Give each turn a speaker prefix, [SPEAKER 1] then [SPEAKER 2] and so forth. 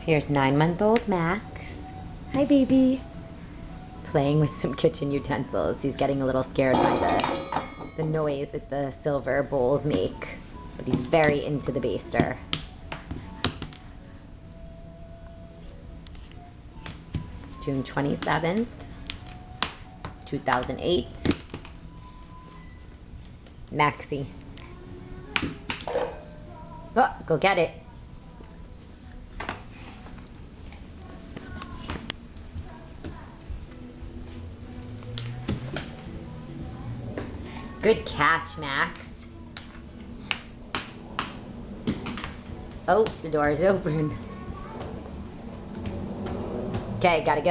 [SPEAKER 1] Here's 9-month-old Max. Hi, baby. Playing with some kitchen utensils. He's getting a little scared by the noise that the silver bowls make, but he's very into the baster. June 27th, 2008. Maxie. Oh, go get it. Good catch, Max. Oh, the door is open. Okay, gotta go.